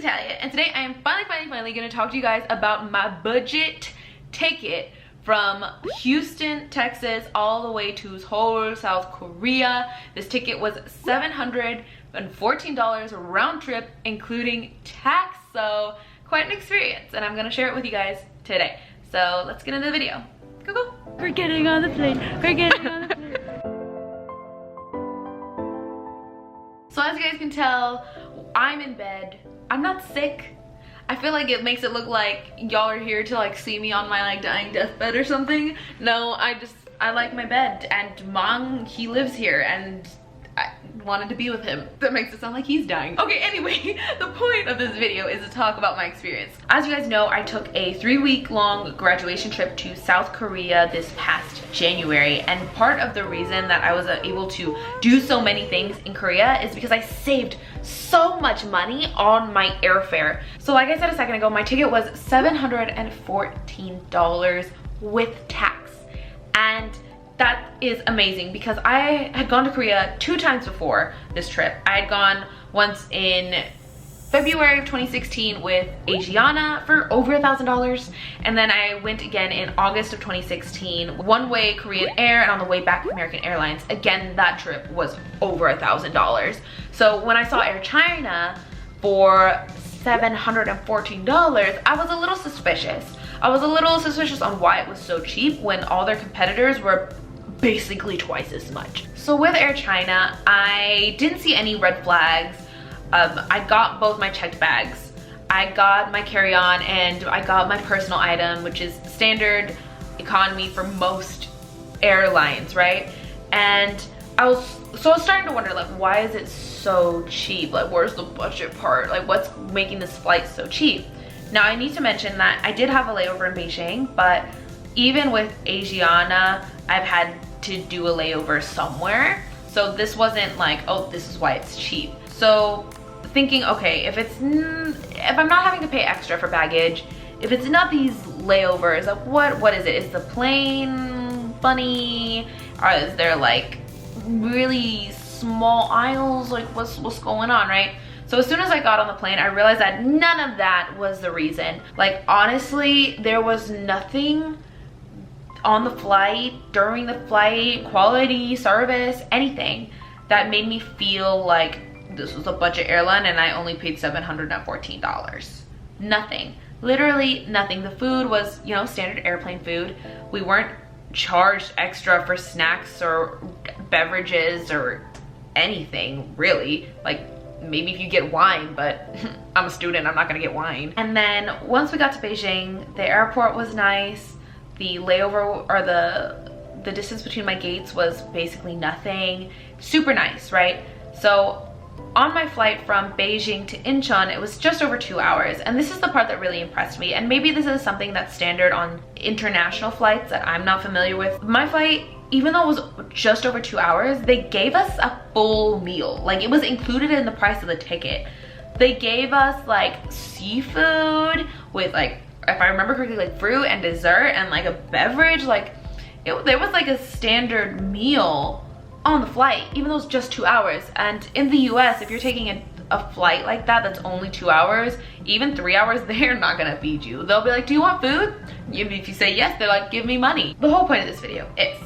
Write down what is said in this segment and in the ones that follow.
Natalia, and today I am finally gonna talk to you guys about my budget ticket from Houston, Texas, all the way to Seoul, South Korea. This ticket was $714 round trip, including tax, so quite an experience, and I'm gonna share it with you guys today. So let's get into the video. Go. We're getting on the plane. We're getting on the plane. So as you guys can tell, I'm in bed. I'm not sick. I feel like it makes it look like y'all are here to like see me on my like dying deathbed or something. No, I like my bed, and Mong, he lives here and I wanted to be with him. That makes it sound like he's dying. Okay, anyway, the point of this video is to talk about my experience. As you guys know, I took a 3-week-long graduation trip to South Korea this past January, and part of the reason that I was able to do so many things in Korea is because I saved so much money on my airfare. So like I said a second ago, my ticket was $714 with tax, and that is amazing because I had gone to Korea 2 times before this trip. I had gone once in February of 2016 with Asiana for over $1,000, and then I went again in August of 2016, one-way Korean Air, and on the way back American Airlines. Again, that trip was over $1,000. So when I saw Air China for $714, I was a little suspicious. I was a little suspicious on why it was so cheap when all their competitors were basically twice as much. So with Air China, I didn't see any red flags. I got both my checked bags. I got my carry-on, and I got my personal item, which is standard economy for most airlines, right? And I was starting to wonder, like, why is it so cheap? Like, where's the budget part? Like, what's making this flight so cheap? Now, I need to mention that I did have a layover in Beijing, but even with Asiana, I've had to do a layover somewhere. So this wasn't like, oh, this is why it's cheap. So thinking, okay, if I'm not having to pay extra for baggage, if it's not these layovers, like what is it? Is the plane funny? Or is there like really small aisles? Like what's going on, right? So as soon as I got on the plane, I realized that none of that was the reason. Like honestly, there was nothing on the flight, during the flight, quality, service, anything that made me feel like this was a budget airline and I only paid $714. Nothing, literally nothing. The food was, you know, standard airplane food. We weren't charged extra for snacks or beverages or anything really. Like maybe if you get wine, but I'm a student, I'm not gonna get wine. And then once we got to Beijing, the airport was nice. The layover, or the distance between my gates was basically nothing. Super nice, right? So on my flight from Beijing to Incheon, it was just over 2 hours. And this is the part that really impressed me. And maybe this is something that's standard on international flights that I'm not familiar with. My flight, even though it was just over 2 hours, they gave us a full meal. Like it was included in the price of the ticket. They gave us like seafood with like, if I remember correctly, like fruit and dessert and like a beverage. Like there was like a standard meal on the flight, even though it's just 2 hours. And in the US, if you're taking a flight like that that's only 2 hours, even 3 hours, they're not gonna feed you. They'll be like, do you want food? If you say yes, they're like, give me money. The whole point of this video is,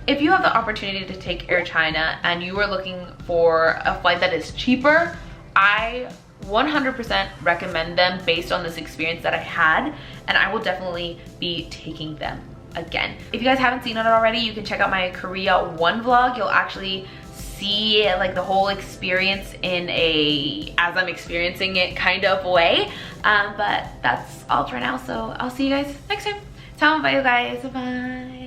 if you have the opportunity to take Air China and you are looking for a flight that is cheaper, I 100% recommend them based on this experience that I had, and I will definitely be taking them again. If you guys haven't seen it already, you can check out my Korea 1 vlog. You'll actually see like the whole experience in a as I'm experiencing it kind of way. But that's all for now, so I'll see you guys next time. Bye you guys, bye.